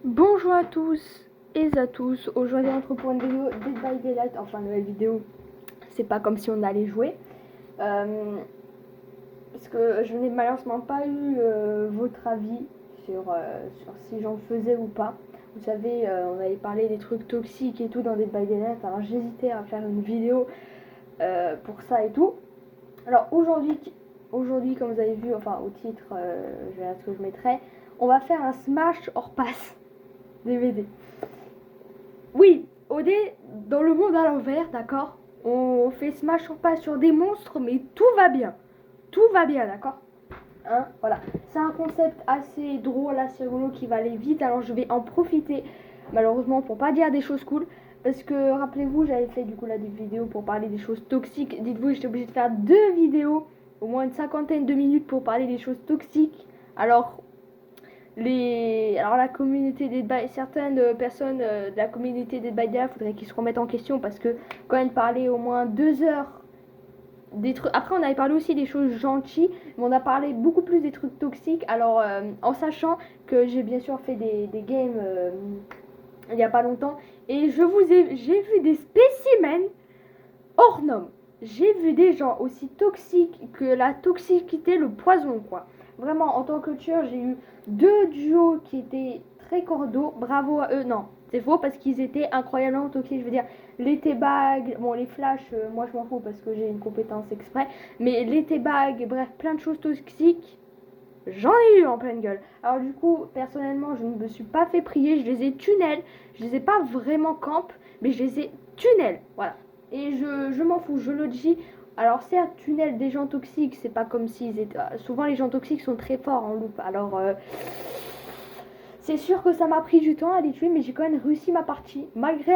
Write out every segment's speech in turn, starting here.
Bonjour à tous et à tous. Aujourd'hui on se retrouve pour une vidéo Dead by Daylight. Enfin nouvelle vidéo, c'est pas comme si on allait jouer. Parce que je n'ai malheureusement pas eu votre avis sur si j'en faisais ou pas. Vous savez, on avait parlé des trucs toxiques et tout dans Dead by Daylight. Alors j'hésitais à faire une vidéo pour ça et tout. Alors aujourd'hui comme vous avez vu, enfin au titre, je verrai ce que je mettrai, on va faire un Smash hors passe DVD. Oui, OD, dans le monde à l'envers, d'accord. On fait smash or pass sur des monstres, mais tout va bien. Tout va bien, d'accord. Hein, voilà. C'est un concept assez drôle, assez rigolo qui va aller vite. Alors je vais en profiter, malheureusement, pour pas dire des choses cool. Parce que rappelez-vous, j'avais fait du coup là des vidéos pour parler des choses toxiques. Dites-vous, j'étais obligée de faire 2 vidéos, au moins une cinquantaine de minutes pour parler des choses toxiques. Alors alors la communauté des certaines personnes de la communauté des il faudrait qu'ils se remettent en question parce que quand même parler au moins 2 heures des trucs. Après on avait parlé aussi des choses gentilles, mais on a parlé beaucoup plus des trucs toxiques. Alors en sachant que j'ai bien sûr fait des games il y a pas longtemps et j'ai vu des spécimens hors normes. J'ai vu des gens aussi toxiques que la toxicité, le poison, quoi. Vraiment, en tant que tueur, j'ai eu 2 duos qui étaient très cordiaux. Bravo à eux. Non, c'est faux parce qu'ils étaient incroyablement toxiques. Je veux dire, les T-bags, bon, les flashs, moi je m'en fous parce que j'ai une compétence exprès. Mais les T-bags, bref, plein de choses toxiques. J'en ai eu en pleine gueule. Alors du coup, personnellement, je ne me suis pas fait prier. Je les ai tunnel. Je les ai pas vraiment camp, mais je les ai tunnel. Voilà. Et je m'en fous, je le dis. Alors certes, tunnel des gens toxiques, c'est pas comme s'ils étaient... Souvent les gens toxiques sont très forts en loupe. Alors c'est sûr que ça m'a pris du temps à les tuer, mais j'ai quand même réussi ma partie. Malgré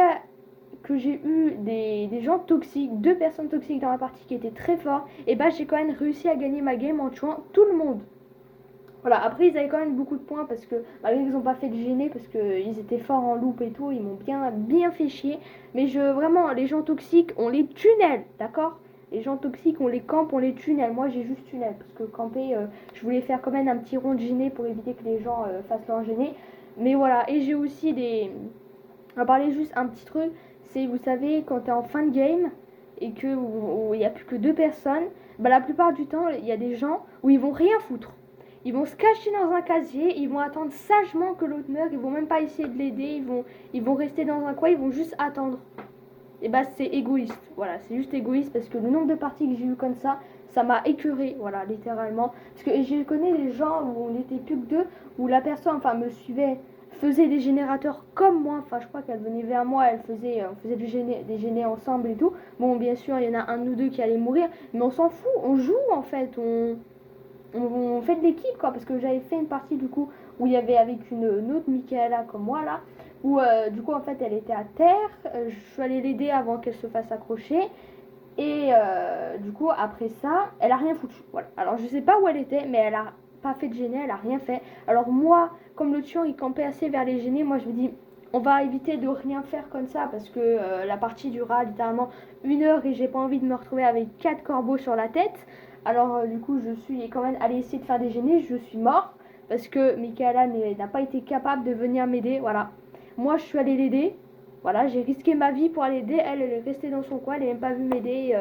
que j'ai eu des gens toxiques, 2 personnes toxiques dans la partie qui étaient très forts, et bah j'ai quand même réussi à gagner ma game en tuant tout le monde. Voilà, après ils avaient quand même beaucoup de points parce que malgré qu'ils n'ont pas fait de gêner parce qu'ils étaient forts en loupe et tout, ils m'ont bien fait chier. Mais vraiment, les gens toxiques, on les tunnel, d'accord. Les gens toxiques, on les campe, on les tunnel. Moi j'ai juste tunnel parce que camper, je voulais faire quand même un petit rond de gêné pour éviter que les gens fassent leur gêné. Mais voilà, et j'ai aussi des... On va parler juste un petit truc, c'est vous savez quand t'es en fin de game et que il n'y a plus que 2 personnes, bah la plupart du temps il y a des gens où ils vont rien foutre. Ils vont se cacher dans un casier, ils vont attendre sagement que l'autre meure, ils vont même pas essayer de l'aider, ils vont rester dans un coin, ils vont juste attendre. Et bah c'est égoïste, voilà, c'est juste égoïste parce que le nombre de parties que j'ai eu comme ça m'a écœuré, voilà, littéralement. Parce que je connais des gens où on n'était plus que 2, où la personne, enfin, me suivait, faisait des générateurs comme moi, enfin, je crois qu'elle venait vers moi, on faisait des génés ensemble et tout. Bon, bien sûr, il y en a un ou deux qui allaient mourir, mais on s'en fout, on joue en fait, on fait de l'équipe quoi, parce que j'avais fait une partie du coup où il y avait avec une autre Michaela comme moi là, où du coup en fait elle était à terre, je suis allée l'aider avant qu'elle se fasse accrocher et du coup après ça elle a rien foutu, voilà. Alors je sais pas où elle était mais elle a pas fait de gêner, elle a rien fait. Alors moi comme le tueur il campait assez vers les gênés, moi je me dis on va éviter de rien faire comme ça parce que la partie durera littéralement 1 heure et j'ai pas envie de me retrouver avec 4 corbeaux sur la tête. Alors du coup je suis quand même allée essayer de faire des gênés, je suis mort parce que Michaela n'a pas été capable de venir m'aider, voilà. Moi je suis allée l'aider, voilà, j'ai risqué ma vie pour aller l'aider, elle est restée dans son coin, elle n'a même pas vu m'aider.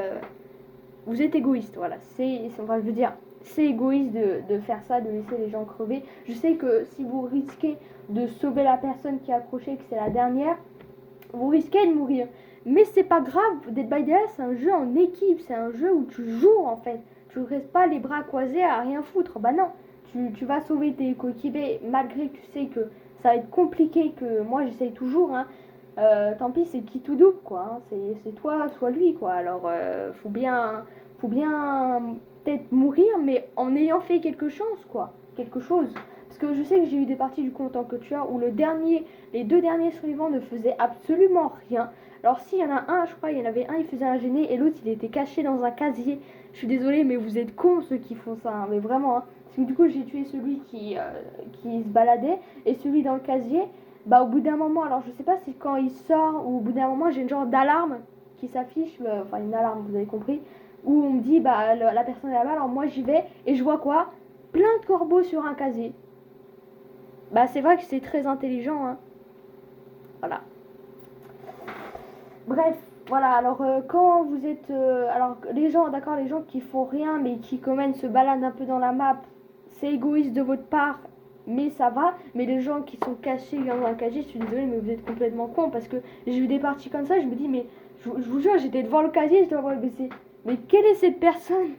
Vous êtes égoïste, voilà, enfin, je veux dire, c'est égoïste de faire ça, de laisser les gens crever. Je sais que si vous risquez de sauver la personne qui est accrochée, que c'est la dernière, vous risquez de mourir. Mais c'est pas grave, Dead by Daylight c'est un jeu en équipe, c'est un jeu où tu joues en fait. Tu restes pas les bras croisés à rien foutre. Bah non, tu vas sauver tes coéquipiers malgré que tu sais que ça va être compliqué, que moi j'essaye toujours. Hein. Tant pis, c'est qui tout double quoi. Hein. C'est toi, soit lui quoi. Alors faut bien peut-être mourir, mais en ayant fait quelque chose quoi. Quelque chose. Parce que je sais que j'ai eu des parties du coup en tant que tueur où les 2 derniers survivants ne faisaient absolument rien. Alors s'il y en a un, je crois, il y en avait un, il faisait un gêné et l'autre il était caché dans un casier. Je suis désolée, mais vous êtes cons ceux qui font ça, hein, mais vraiment. Hein. Parce que du coup j'ai tué celui qui se baladait et celui dans le casier. Bah au bout d'un moment, alors je sais pas si quand il sort ou au bout d'un moment j'ai une genre d'alarme qui s'affiche, enfin une alarme, vous avez compris, où on me dit bah la personne est là-bas, alors moi j'y vais et je vois quoi? Plein de corbeaux sur un casier. Bah c'est vrai que c'est très intelligent, hein. Voilà. Bref, voilà, alors quand vous êtes... alors les gens, d'accord, les gens qui font rien mais qui quand même se baladent un peu dans la map, c'est égoïste de votre part, mais ça va. Mais les gens qui sont cachés dans un casier, je suis désolée, mais vous êtes complètement con parce que j'ai vu des parties comme ça, je me dis, mais je vous jure, j'étais devant le casier, j'étais en mode, mais quelle est cette personne?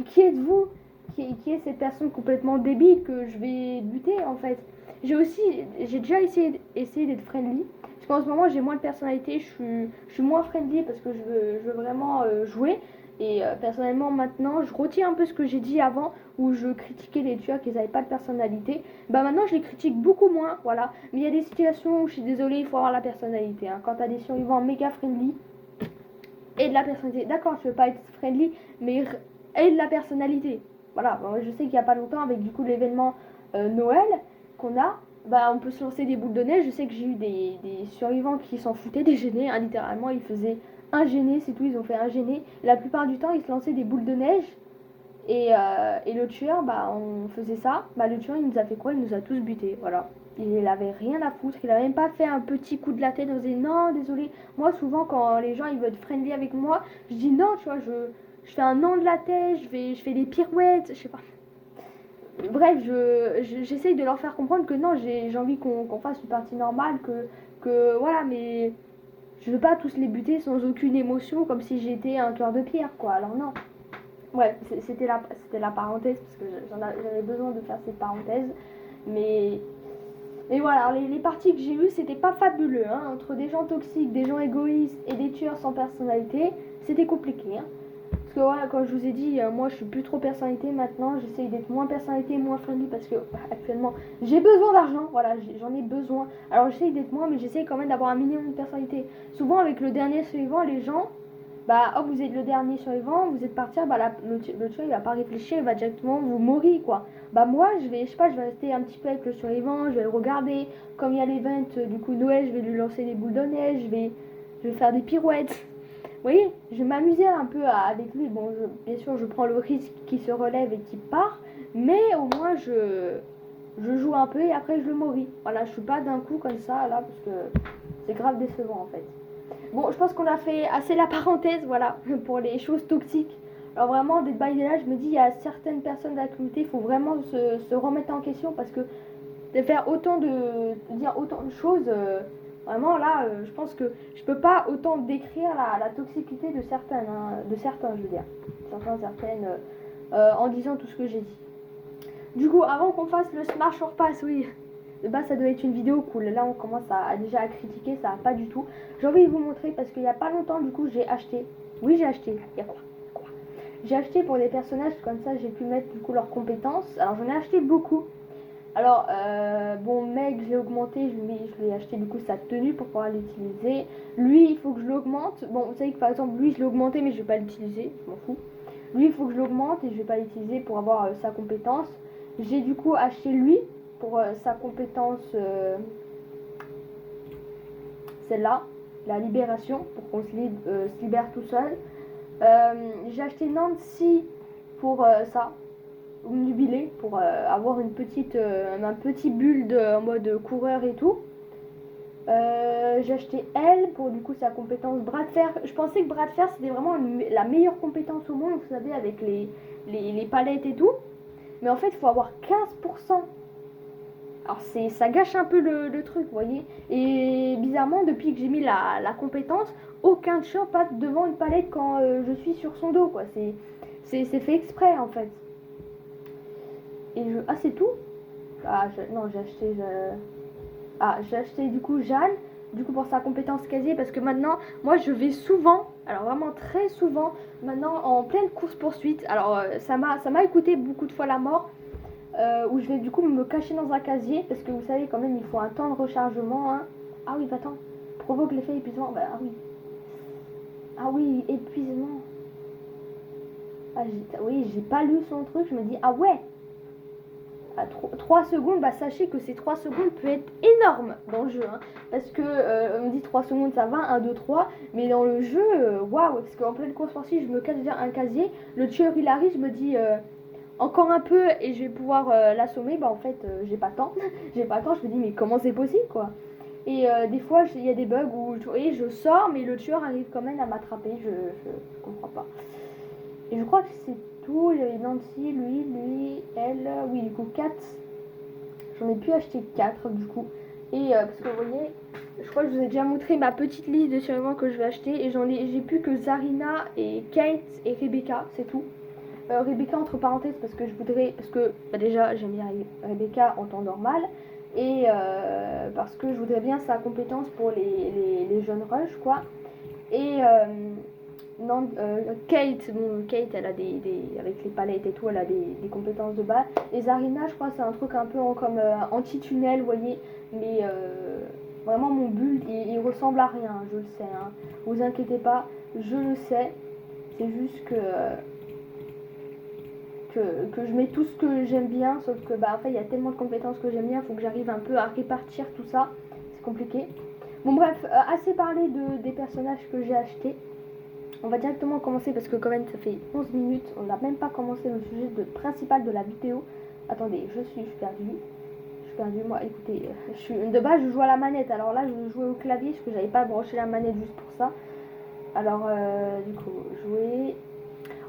Qui êtes-vous? Qui est cette personne complètement débile que je vais buter en fait? J'ai déjà essayé d'être friendly. Parce qu'en ce moment j'ai moins de personnalité, je suis moins friendly parce que je veux vraiment jouer. Et personnellement maintenant je retire un peu ce que j'ai dit avant où je critiquais les tueurs qu'ils n'avaient pas de personnalité. Bah maintenant je les critique beaucoup moins, voilà. Mais il y a des situations où je suis désolée, il faut avoir la personnalité, hein. Quand t'as des survivants méga friendly et de la personnalité, d'accord, je veux pas être friendly, mais et de la personnalité. Voilà, bon, je sais qu'il n'y a pas longtemps, avec du coup l'événement Noël qu'on a, bah, on peut se lancer des boules de neige. Je sais que j'ai eu des survivants qui s'en foutaient des gênés, hein, littéralement, ils faisaient un gêné, c'est tout, ils ont fait un gêné. La plupart du temps, ils se lançaient des boules de neige. Et le tueur, bah, on faisait ça. Bah, le tueur, il nous a fait quoi? Il nous a tous butés, voilà. Il avait rien à foutre, il a même pas fait un petit coup de la tête, on disait non, désolé. Moi, souvent, quand les gens ils veulent être friendly avec moi, je dis non, tu vois, je fais un non de la tête, je fais des pirouettes, je sais pas. Bref, j'essaye de leur faire comprendre que non, j'ai envie qu'on fasse une partie normale, que voilà, mais je veux pas tous les buter sans aucune émotion, comme si j'étais un cœur de pierre, quoi. Alors non. Ouais, c'était la parenthèse, parce que j'avais besoin de faire cette parenthèse. Mais, mais voilà, les parties que j'ai eues, c'était pas fabuleux, hein. Entre des gens toxiques, des gens égoïstes et des tueurs sans personnalité, c'était compliqué, hein. Parce que voilà, comme je vous ai dit, moi je suis plus trop personnalité maintenant, j'essaye d'être moins personnalité, moins friendly parce que actuellement j'ai besoin d'argent, voilà, j'en ai besoin. Alors j'essaye d'être moins, mais j'essaye quand même d'avoir un minimum de personnalité. Souvent avec le dernier suivant, les gens, bah oh vous êtes le dernier survivant, vous êtes partir, bah le tueur il va pas réfléchir, il va directement vous mourir quoi. Bah moi je sais pas, je vais rester un petit peu avec le survivant, je vais le regarder, comme il y a l'event du coup Noël, je vais lui lancer des boules de neige, je vais faire des pirouettes. Vous voyez, je m'amusais un peu avec lui. Bon, bien sûr, je prends le risque qu'il se relève et qu'il part, mais au moins je joue un peu et après je le mouris. Voilà, je suis pas d'un coup comme ça là parce que c'est grave décevant en fait. Bon, je pense qu'on a fait assez la parenthèse, voilà, pour les choses toxiques. Alors vraiment, Dead by Daylight, je me dis, il y a certaines personnes de la communauté, il faut vraiment se remettre en question parce que de faire de dire autant de choses, vraiment là, je pense que je peux pas autant décrire la toxicité de certaines, hein, de certains, je veux dire, certaines, en disant tout ce que j'ai dit. Du coup, avant qu'on fasse le Smash or Pass, oui, bah ça doit être une vidéo cool. Là, on commence déjà à critiquer, ça va pas du tout. J'ai envie de vous montrer parce qu'il y a pas longtemps, du coup, j'ai acheté. Oui, j'ai acheté. Il y a quoi? J'ai acheté pour des personnages comme ça, j'ai pu mettre du coup leurs compétences. Alors, j'en ai acheté beaucoup. Alors, bon, mec, je l'ai augmenté, je lui ai acheté du coup sa tenue pour pouvoir l'utiliser. Lui, il faut que je l'augmente. Bon, vous savez que par exemple, lui, je l'ai augmenté, mais je vais pas l'utiliser, je m'en fous. Lui, il faut que je l'augmente et je vais pas l'utiliser pour avoir sa compétence. J'ai du coup acheté lui pour sa compétence, celle-là, la libération, pour qu'on se libère tout seul. J'ai acheté Nancy pour ça, omnubilé, pour avoir un petit build en mode coureur et tout. J'ai acheté elle pour du coup sa compétence bras de fer. Je pensais que bras de fer c'était vraiment la meilleure compétence au monde, vous savez, avec les palettes et tout. Mais en fait, il faut avoir 15%. Alors ça gâche un peu le truc, vous voyez. Et bizarrement, depuis que j'ai mis la compétence, aucun chien passe devant une palette quand je suis sur son dos, quoi. C'est fait exprès, en fait. Ah, c'est tout? Non, j'ai acheté du coup Jeanne, du coup pour sa compétence casier, parce que maintenant, moi je vais souvent, alors vraiment très souvent, maintenant en pleine course-poursuite. Alors ça m'a écouté beaucoup de fois la mort, où je vais du coup me cacher dans un casier, parce que vous savez quand même il faut un temps de rechargement, hein. Ah oui, attends, provoque l'effet épuisement, bah ah oui, épuisement. Oui, j'ai pas lu son truc, je me dis, ah ouais, à 3 secondes, bah sachez que ces 3 secondes peut être énorme dans le jeu, hein, parce que on me dit 3 secondes ça va, 1, 2, 3, mais dans le jeu, waouh, parce qu'en pleine course sportive je me cache déjà un casier, le tueur il arrive, je me dis encore un peu et je vais pouvoir l'assommer. Bah en fait, j'ai pas le temps. J'ai pas le temps, je me dis mais comment c'est possible quoi. Et des fois, il y a des bugs où je sors, mais le tueur arrive quand même à m'attraper. Je comprends pas. Et je crois que c'est tout. J'avais Nancy, lui, elle. Oui, du coup, 4. J'en ai pu acheter 4 du coup. Et parce que vous voyez, je crois que je vous ai déjà montré ma petite liste de survivants que je vais acheter. Et j'ai plus que Zarina et Kate et Rebecca, c'est tout. Rebecca entre parenthèses parce que je voudrais, parce que bah déjà j'aime bien Rebecca en temps normal et parce que je voudrais bien sa compétence pour les jeunes rushs quoi. Et non, Kate, bon, Kate elle a avec les palettes et tout, elle a des compétences de base. Et Zarina je crois c'est un truc un peu comme anti-tunnel, vous voyez, mais vraiment mon build il ressemble à rien, je le sais, hein. Vous inquiétez pas, je le sais, c'est juste que je mets tout ce que j'aime bien, sauf que bah après il y a tellement de compétences que j'aime bien, il faut que j'arrive un peu à répartir tout ça, c'est compliqué. Bon bref, assez parlé des personnages que j'ai achetés. On va directement commencer parce que quand même ça fait 11 minutes, on n'a même pas commencé le sujet principal de la vidéo. Attendez, je suis perdue. Je suis perdue, moi écoutez, de base je joue à la manette, alors là je jouais au clavier parce que j'avais pas branché la manette juste pour ça. Alors du coup, jouer.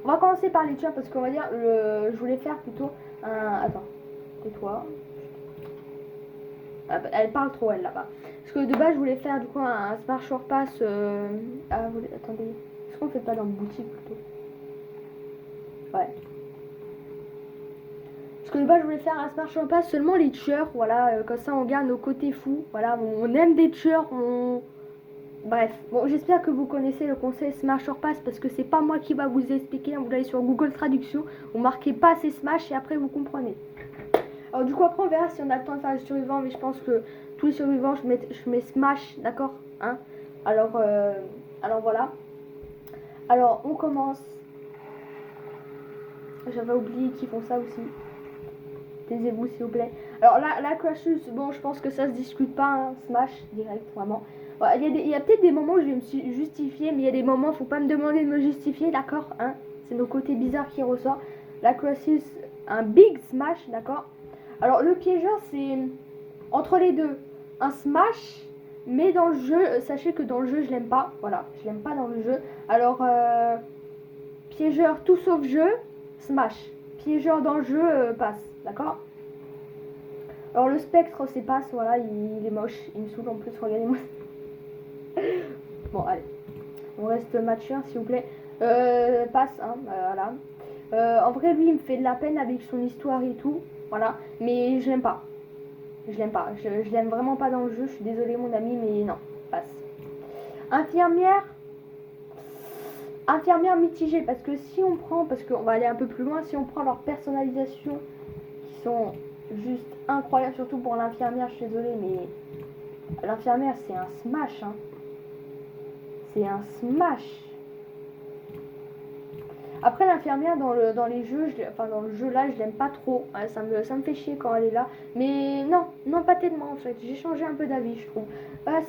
On va commencer par les tueurs parce qu'on va dire, je voulais faire plutôt un... Attends, tais-toi. Ah, elle parle trop elle là-bas. Parce que de base je voulais faire du coup un Smash War Pass... attendez, est-ce qu'on fait pas dans le boutique plutôt? Ouais. Parce que de base je voulais faire un Smash War Pass seulement les tueurs, voilà, comme ça on garde nos côtés fous. Voilà, on aime des tueurs, on... Bref, bon, j'espère que vous connaissez le concept Smash or Pass parce que c'est pas moi qui va vous expliquer. Vous allez sur Google Traduction, vous marquez Pass et Smash et après vous comprenez. Alors du coup après on verra si on a le temps de faire les survivants, mais je pense que tous les survivants je mets Smash, d'accord, hein. Alors voilà. Alors on commence. J'avais oublié qu'ils font ça aussi. Taisez-vous s'il vous plaît. Alors là, la Crashus, bon je pense que ça se discute pas, hein. Smash direct vraiment. Il y a peut-être des moments où je vais me justifier, mais il y a des moments, faut pas me demander de me justifier, d'accord, hein. C'est nos côtés bizarres qui ressort. La Crashus, un big smash, d'accord. Alors le piégeur, c'est entre les deux. Un smash, mais dans le jeu, sachez que dans le jeu, je l'aime pas. Voilà, je l'aime pas dans le jeu. Alors, piégeur tout sauf jeu, smash. Piégeur dans le jeu, passe, d'accord. Alors le spectre, c'est passe, voilà, il est moche. Il me saoule en plus, regardez-moi. Bon, allez. On reste mature, s'il vous plaît. Passe, hein, voilà. En vrai, lui, il me fait de la peine avec son histoire et tout. Voilà. Mais je l'aime pas. Je l'aime pas. Je l'aime vraiment pas dans le jeu. Je suis désolée, mon ami, mais non. Passe. Infirmière. Infirmière mitigée. Parce que si on prend, parce qu'on va aller un peu plus loin, si on prend leur personnalisation, qui sont juste incroyables, surtout pour l'infirmière, je suis désolée, mais l'infirmière, c'est un smash, hein. C'est un smash. Après l'infirmière dans les jeux, dans le jeu là, je l'aime pas trop. Ça me fait chier quand elle est là. Mais non pas tellement en fait. J'ai changé un peu d'avis je trouve.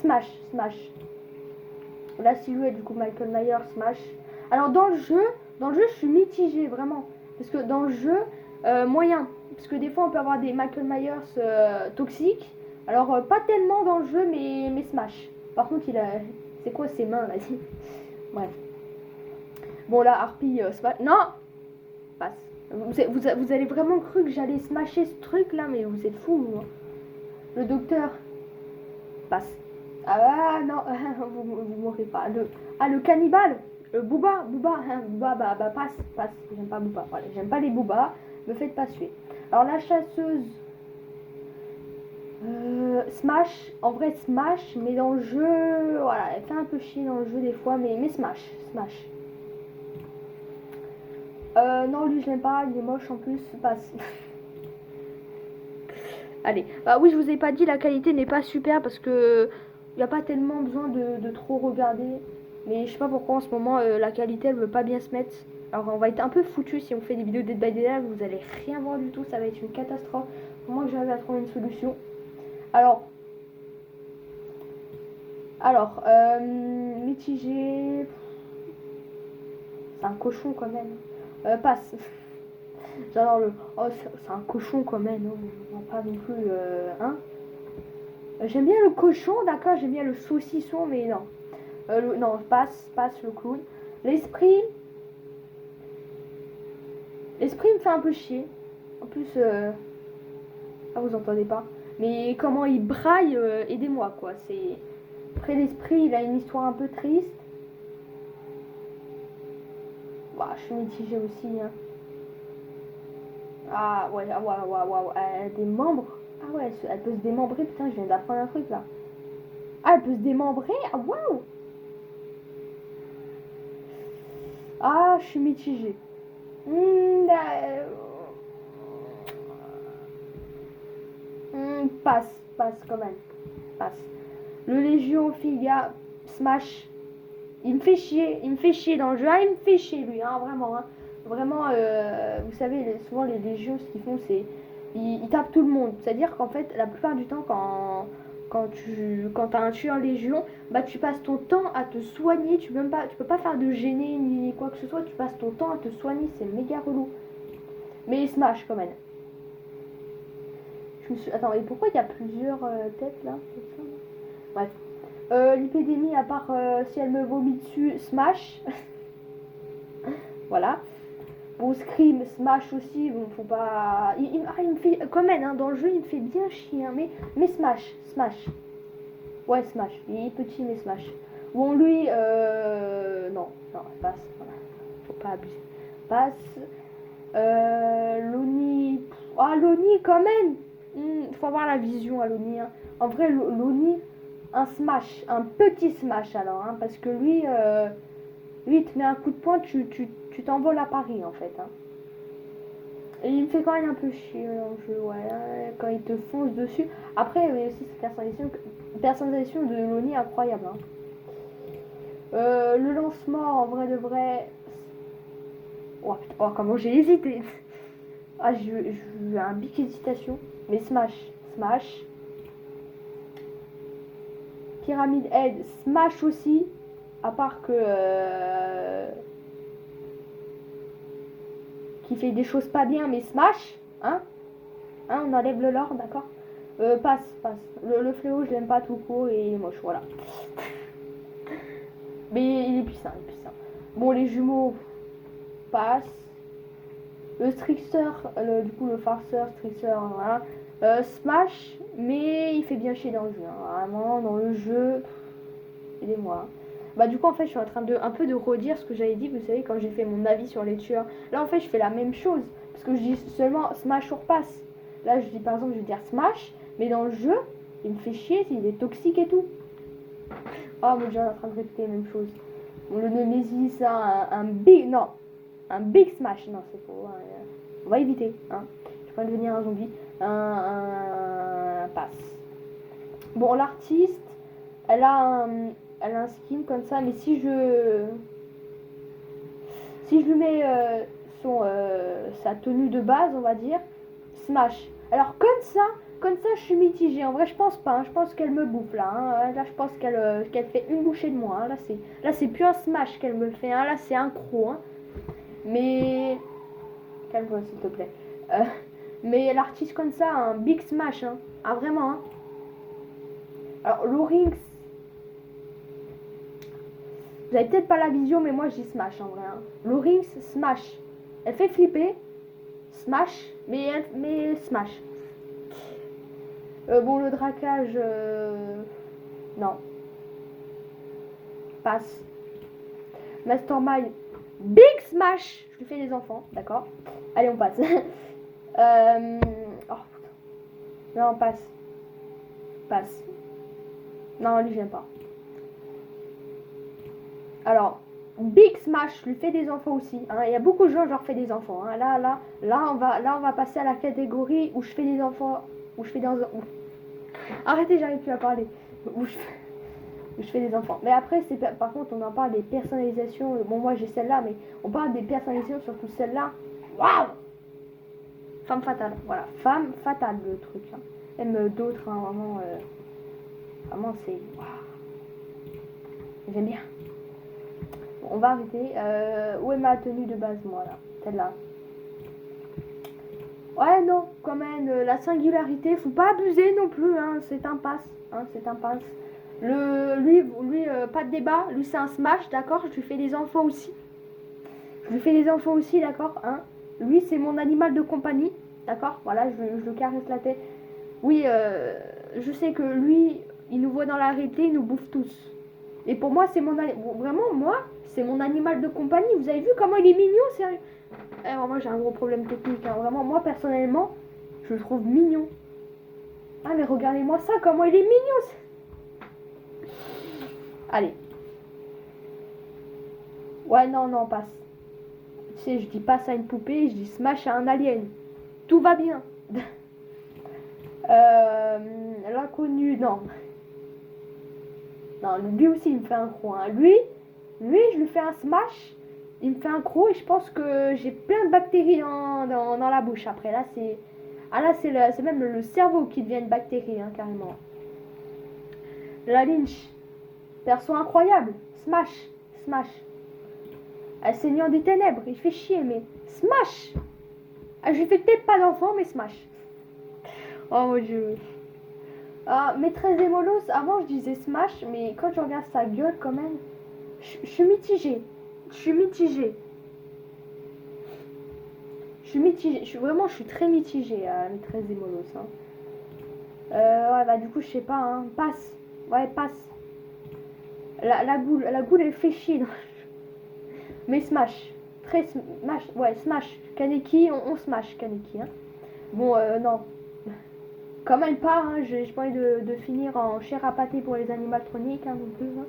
Smash. La silhouette du coup Michael Myers, Smash. Alors dans le jeu je suis mitigée vraiment. Parce que dans le jeu, moyen. Parce que des fois on peut avoir des Michael Myers toxiques. Alors pas tellement dans le jeu mais Smash. Par contre il a... C'est quoi ses mains là? Bref. Bon là, Harpy, non, passe. Vous avez vraiment cru que j'allais smasher ce truc là, mais vous êtes fous. Hein. Le docteur, passe. Ah non, vous mourrez pas. Le cannibale, le Booba, bah passe. J'aime pas Booba, voilà, j'aime pas les Boobas, me faites pas suer. Alors la chasseuse, Smash, en vrai Smash, mais dans le jeu, voilà, elle fait un peu chier dans le jeu des fois, mais Smash. Non, lui, je l'aime pas, il est moche en plus, passe. Allez, bah oui, je vous ai pas dit, la qualité n'est pas super parce que il n'y a pas tellement besoin de trop regarder. Mais je sais pas pourquoi en ce moment, la qualité, elle veut pas bien se mettre. Alors, on va être un peu foutu si on fait des vidéos Dead by Daylight, vous allez rien voir du tout, ça va être une catastrophe. Au moins que j'arrive à trouver une solution. Alors, mitigé. C'est un cochon quand même. Passe. J'adore le... Oh, c'est un cochon quand même, hein. On va pas non plus... hein. J'aime bien le cochon, d'accord, j'aime bien le saucisson, mais non. Non, passe le clown. L'esprit... L'esprit me fait un peu chier. En plus... Ah, vous entendez pas. Mais comment il braille, aidez-moi, quoi. C'est... Après, l'esprit, il a une histoire un peu triste. Bah, je suis mitigée aussi, hein. Ah ouais, ah, ouais, ouais, ouais, ouais. Elle a des membres. Ah ouais, elle peut se démembrer. Putain, je viens d'apprendre un truc là. Ah, elle peut se démembrer. Ah, waouh. Ah, je suis mitigée. Passe quand même. Passe. Le Légion Figa Smash. Il me fait chier dans le jeu. Ah, il me fait chier lui, hein, vraiment. Hein. Vraiment, vous savez, souvent les légions, ce qu'ils font, c'est. Ils tapent tout le monde. C'est-à-dire qu'en fait, la plupart du temps, quand t'as un tueur légion, bah tu passes ton temps à te soigner. Tu peux pas faire de gêner ni quoi que ce soit. Tu passes ton temps à te soigner. C'est méga relou. Mais il smash quand même. Attends, et pourquoi il y a plusieurs têtes là? Bref. L'épidémie, à part si elle me vomit dessus, smash. Voilà. Bon, Scream, Smash aussi, bon, faut pas... il me fait... Quand même, hein, dans le jeu, il me fait bien chier, hein, mais Smash. Ouais, Smash. Il est petit, mais Smash. Bon, lui, non, passe, voilà. Faut pas abuser. Passe. Loni... Ah, Loni, quand même. Faut avoir la vision à Loni, hein. En vrai, Loni, un Smash, un petit Smash, alors, hein, parce que lui, lui, il te met un coup de poing, tu t'envoles à Paris, en fait, hein. Et il me fait quand même un peu chier dans le jeu, ouais, quand il te fonce dessus. Après, il y a aussi cette personnalisation de Loni incroyable. Hein. Le lancement, en vrai de vrai... Oh, putain, oh comment j'ai hésité. Ah, j'ai eu un big hésitation. Mais Smash. Pyramid Head, Smash aussi. À part que... qui fait des choses pas bien, mais Smash, hein, on enlève le lore, d'accord. Passe. Le fléau, je l'aime pas tout court et il est moche, voilà. Mais il est puissant. Bon, les jumeaux, passe. Le trickster, du coup, le farceur, trickster, voilà. Smash, mais il fait bien chier dans le jeu, hein. Vraiment, dans le jeu, aidez-moi. Bah du coup en fait je suis en train de un peu de redire ce que j'avais dit, vous savez, quand j'ai fait mon avis sur les tueurs. Là en fait je fais la même chose, parce que je dis seulement Smash ou passe. Là je dis par exemple je vais dire Smash, mais dans le jeu il me fait chier, il est toxique et tout. Oh mon dieu, on est en train de répéter la même chose. Bon, le Nemesis, un big, non, un big Smash, non c'est faux, hein. On va éviter, hein. Je peux devenir un zombie. Un passe. Bon, l'artiste, elle a un skin comme ça, mais si je lui mets sa tenue de base, on va dire, Smash. Alors comme ça, je suis mitigée. En vrai, je pense pas. Hein. Je pense qu'elle me bouffe là. Hein. Là, je pense qu'elle fait une bouchée de moi. Hein. Là, c'est plus un Smash qu'elle me fait. Hein. Là, c'est un croc. Hein. Mais calme-toi, s'il te plaît. Mais l'artiste comme ça, un big Smash. Hein. Ah vraiment. Hein. Alors, Lorinx. Vous avez peut-être pas la vision, mais moi je dis Smash en vrai. Hein. Lorinx, Smash. Elle fait flipper. Smash, mais Smash. Bon, le draquage, non. Passe. Mastermind, big Smash. Je lui fais des enfants, d'accord. Allez, on passe. Oh, putain. Non, passe. Non, lui, j'aime pas. Alors, big Smash, je lui fais des enfants aussi. Hein. Il y a beaucoup de gens, je leur fais des enfants. Hein. Là, on va passer à la catégorie où je fais des enfants. Où je fais des enfants. Arrêtez, j'arrive plus à parler. Où je fais des enfants. Mais après, par contre, on en parle des personnalisations. Bon, moi j'ai celle-là, mais on parle des personnalisations, surtout celle-là. Waouh! Femme fatale. Voilà, femme fatale le truc. Hein. Même d'autres, hein, vraiment. Vraiment, c'est. Waouh! J'aime bien. Bon, on va arrêter. Où est ma tenue de base, moi là? Celle-là. Ouais, non, quand même, la singularité, faut pas abuser non plus, hein, c'est un pass, hein, c'est un pass. Pas de débat, lui c'est un smash, d'accord, je lui fais des enfants aussi. Je lui fais des enfants aussi, d'accord, hein. Lui c'est mon animal de compagnie, d'accord, voilà, je le caresse la tête. Oui, je sais que lui, il nous voit dans la réalité, il nous bouffe tous. Et pour moi, vraiment, moi, c'est mon animal de compagnie. Vous avez vu comment il est mignon, sérieux? Moi, j'ai un gros problème technique, hein. Vraiment, moi, personnellement, je le trouve mignon. Ah, mais regardez-moi ça, comment il est mignon. Allez. Ouais, non, non, passe. Tu sais, je dis passe à une poupée, je dis smash à un alien. Tout va bien. L'inconnu, non. Non, lui aussi, il me fait un gros. Hein. Lui, je lui fais un smash. Il me fait un croc et je pense que j'ai plein de bactéries dans la bouche après. Là, c'est. Ah là, c'est même le cerveau qui devient une bactérie, hein, carrément. La Lynch. Perso incroyable. Smash. Smash. Ah, Seigneur des Ténèbres. Il fait chier, mais. Smash. Ah, je lui fais peut-être pas d'enfant, mais smash. Oh mon dieu. Ah, Maîtresse des Molosses, avant je disais smash, mais quand je regarde sa gueule quand même, je suis mitigée. Je suis mitigée. Je suis mitigée. Je suis très mitigée à la Maîtresse des Molosses. Hein. Ouais, bah du coup, je sais pas, hein. Passe. Ouais, passe. La goule, elle fait chier. Mais smash. Très smash. Ouais, smash. Kaneki, on smash Kaneki. Hein. Bon, non. Quand même pas, hein. J'ai pas envie de finir en chair à pâté pour les animatroniques, hein, non plus. Hein.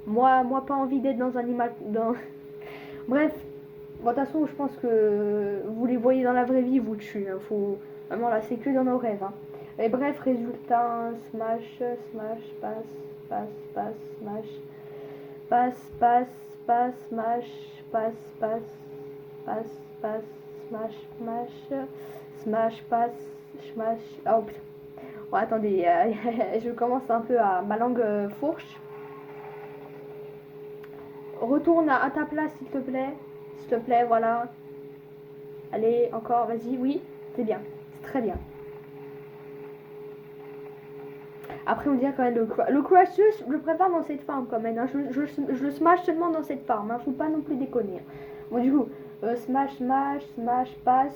Moi, pas envie d'être dans un animal. Bref. Bon, de toute façon, je pense que vous les voyez dans la vraie vie, vous tuez. Hein. Faut... Vraiment, là, c'est que dans nos rêves. Hein. Et bref, résultat, smash, smash, passe, smash, passe, smash, passe, smash, smash. Oh putain. Bon, attendez, je commence un peu à ma langue fourche. Retourne à ta place, s'il te plaît. S'il te plaît, voilà. Allez, encore, vas-y, oui, c'est bien. C'est très bien. Après, on dirait quand même le Crushus, je le préfère dans cette forme quand même. Hein. Je le smash seulement dans cette forme. Hein. Faut pas non plus déconner. Hein. Bon, du coup, smash, passe, smash, passe,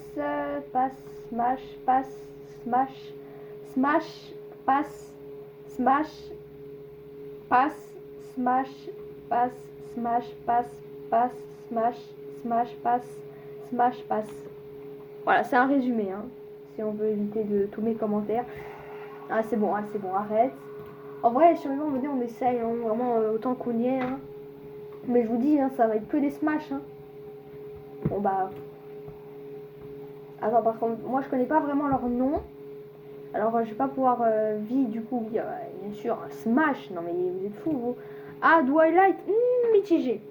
smash, passe, smash, passe. Voilà, c'est un résumé. Hein, si on veut éviter de tous mes commentaires. Ah, c'est bon, arrête. En vrai, sûrement, on me dit, on essaye, hein, vraiment, autant qu'on y est. Hein. Mais je vous dis, hein, ça va être que des smash. Hein. Bon, bah. Attends, par contre, moi, je connais pas vraiment leur nom. Alors, je vais pas pouvoir du coup, bien sûr, un smash. Non, mais vous êtes fous, vous. Ah, Twilight, mitigé.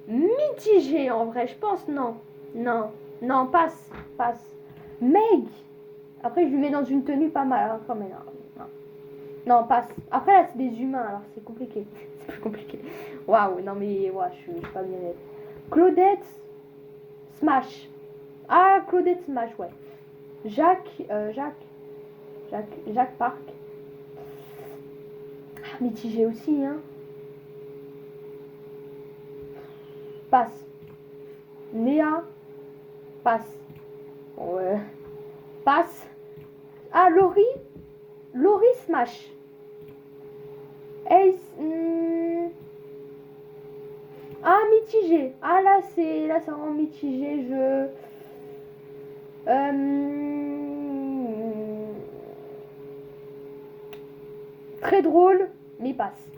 Mitigé, en vrai, je pense, non. Non, passe. Meg. Après, je lui mets dans une tenue pas mal, hein, quand même. Non, passe. Après, là, c'est des humains, alors c'est compliqué. C'est plus compliqué. Waouh, non, mais ouais, je suis pas bien nette. Claudette, smash. Ah, Claudette, smash, ouais. Jacques Park. Ah, mitigé aussi, hein. Passe. Léa, passe. Ouais. Passe. Ah, Laurie smash. Ace. Ah, mitigé. Ah, là, ça rend mitigé. Très drôle, mais passe.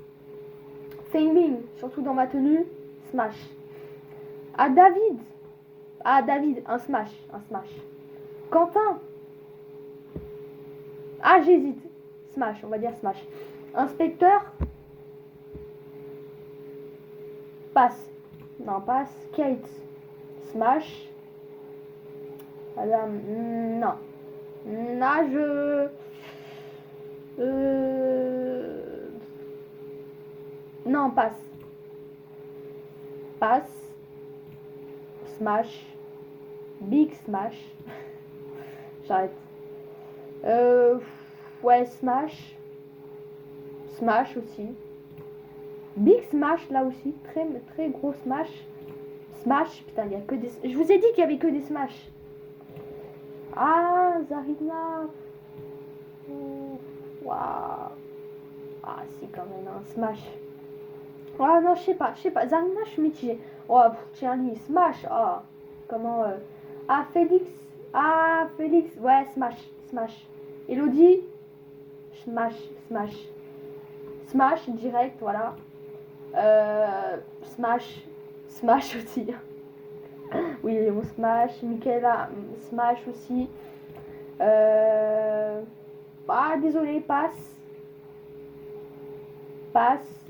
Feng surtout dans ma tenue, smash. Ah, David, un smash. Quentin. Ah, j'hésite. Smash, on va dire smash. Inspecteur. Passe. Non, passe. Kate. Smash. Madame. Non. Nage. Non, passe. Smash. Big Smash. J'arrête. Ouais, Smash. Smash aussi. Big Smash là aussi. Très, très gros Smash. Smash. Putain, il y a que des... Je vous ai dit qu'il y avait que des Smash. Ah, Zarina. Waouh. Ah, si, quand même, un Smash. Ah, non, je sais pas. Zarina, je suis mitigée. Oh, Charlie, Smash. Ah, comment... Ah, Félix. Ah, Félix. Ouais, Smash. Elodie. Smash. Smash, direct, voilà. Smash aussi. Oui, on Smash. Michaela, Smash aussi. Ah, désolé, passe. Passe.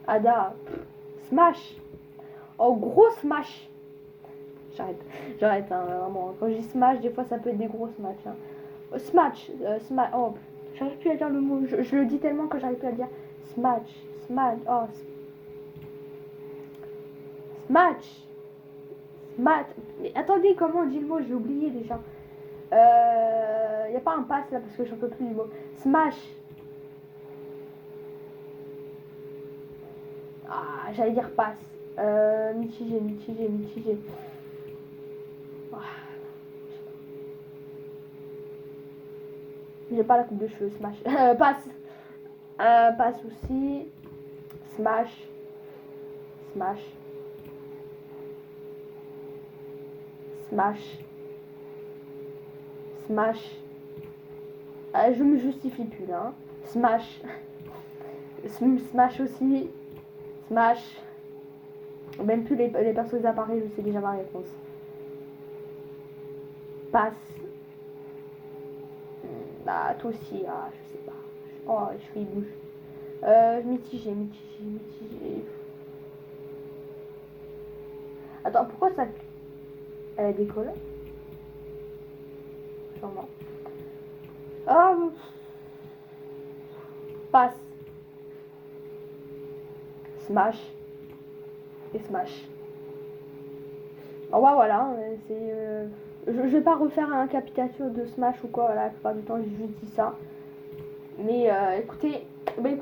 Ada. Smash. Oh, gros Smash. J'arrête, hein, vraiment. Quand je dis Smash, des fois ça peut être des gros Smash. Hein. Smash. Oh, j'arrive plus à dire le mot. Je le dis tellement que j'arrive plus à dire. Smash. Oh. Smash. Mais attendez, comment on dit le mot? J'ai oublié déjà. Y a pas un pass là parce que j'en peux plus du mot. Smash. Ah, j'allais dire passe. Mitigé. Ah, j'ai pas la coupe de cheveux, Smash. Passe. Passe aussi. Smash. Je me justifie plus là. Hein. Smash aussi. Smash. Même plus les persos des appareils, je sais déjà ma réponse. Passe. Bah, toi aussi, ah, je sais pas. Oh, les cheveux ils bougent. Mitigé. Attends, pourquoi ça... Elle a des couleurs? Sûrement. Oh, passe. Smash. Oh, bah voilà, c'est... je vais pas refaire un capitature de Smash ou quoi, voilà, la plupart du temps j'ai juste dit ça. Mais écoutez,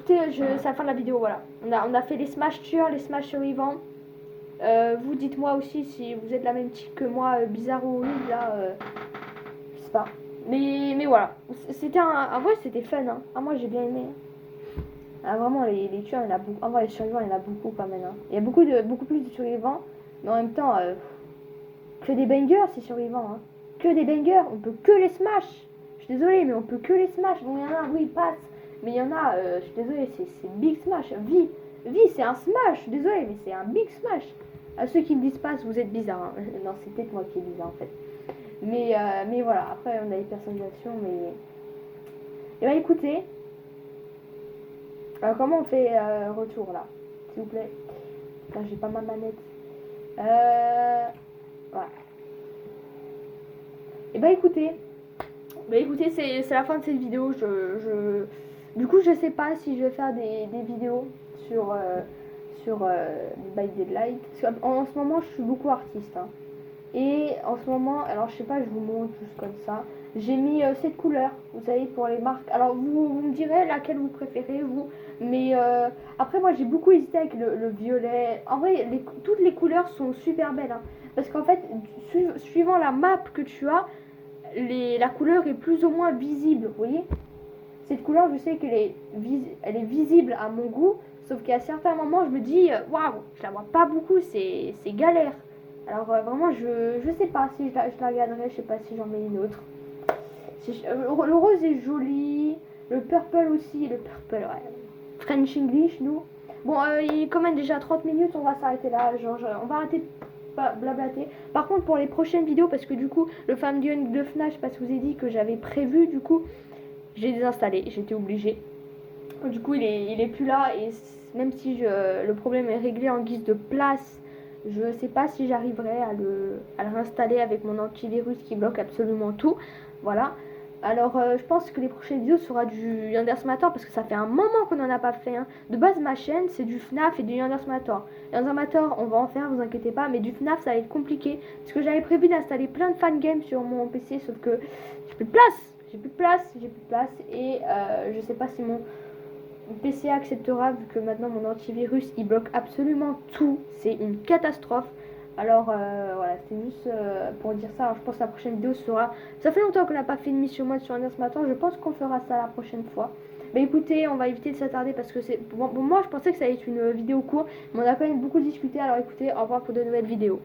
c'est la fin de la vidéo, voilà. On a fait les Smash tueurs, les Smash survivants. Vous dites-moi aussi si vous êtes la même type que moi, bizarre ou horrible, là, je sais pas. Mais voilà, c'était en vrai c'était fun, hein. Ah, moi j'ai bien aimé. Ah, vraiment, les tueurs, il y en a beaucoup. En vrai, les survivants, il y en a beaucoup quand même. Hein. Il y a beaucoup plus de survivants, mais en même temps, que des bangers, ces survivants. Hein. Que des bangers, on peut que les smash. Je suis désolée, mais on peut que les smash. Bon, il y en a, oui, passe. Mais il y en a, je suis désolée, c'est big smash. Vie, c'est un smash. Je suis désolée, mais c'est un big smash. À ceux qui me disent passe, vous êtes bizarres. Hein. Non, c'est peut-être moi qui est bizarre en fait. Mais voilà, après, on a les personnalisations, mais. Et bah écoutez. Comment on fait retour là, s'il vous plaît? Putain, j'ai pas ma manette. Voilà. Et bah écoutez, c'est la fin de cette vidéo. Du coup, je sais pas si je vais faire des vidéos sur By Deadlight. En ce moment, je suis beaucoup artiste. Hein. Et en ce moment, alors je sais pas, je vous montre juste comme ça. J'ai mis cette couleur, vous savez, pour les marques. Alors vous me direz laquelle vous préférez, vous. Mais après, moi j'ai beaucoup hésité avec le violet. En vrai, toutes les couleurs sont super belles. Hein, parce qu'en fait, suivant la map que tu as, la couleur est plus ou moins visible. Vous voyez? Cette couleur, je sais qu'elle elle est visible à mon goût. Sauf qu'à certains moments, je me dis, waouh, je la vois pas beaucoup, c'est galère. Alors vraiment, je sais pas si je la regarderai, je sais pas si j'en mets une autre. Le rose est joli, le purple aussi, ouais. French English, nous. Bon, il est quand même déjà 30 minutes, on va s'arrêter là, on va arrêter de blablater. Par contre, pour les prochaines vidéos, parce que du coup, le fan gun de FNAF, je sais pas si vous ai dit que j'avais prévu, du coup, j'ai désinstallé, j'étais obligée. Du coup, il est plus là, et même si le problème est réglé en guise de place, je sais pas si j'arriverai à le réinstaller avec mon antivirus qui bloque absolument tout. Voilà. Alors, je pense que les prochaines vidéos sera du Yandere Mator parce que ça fait un moment qu'on n'en a pas fait. Hein. De base, ma chaîne, c'est du FNAF et du Yandere Mator. Yandere Mator, on va en faire, vous inquiétez pas, mais du FNAF, ça va être compliqué parce que j'avais prévu d'installer plein de fangames sur mon PC, sauf que j'ai plus de place. J'ai plus de place, j'ai plus de place et je sais pas si mon PC acceptera vu que maintenant mon antivirus il bloque absolument tout. C'est une catastrophe. Alors voilà, c'était juste pour dire ça. Alors, je pense que la prochaine vidéo sera... Ça fait longtemps qu'on n'a pas fait une mission mode sur Ender ce matin. Je pense qu'on fera ça la prochaine fois. Mais écoutez, on va éviter de s'attarder parce que c'est... Bon, moi, je pensais que ça allait être une vidéo courte. Mais on a quand même beaucoup discuté. Alors écoutez, au revoir pour de nouvelles vidéos.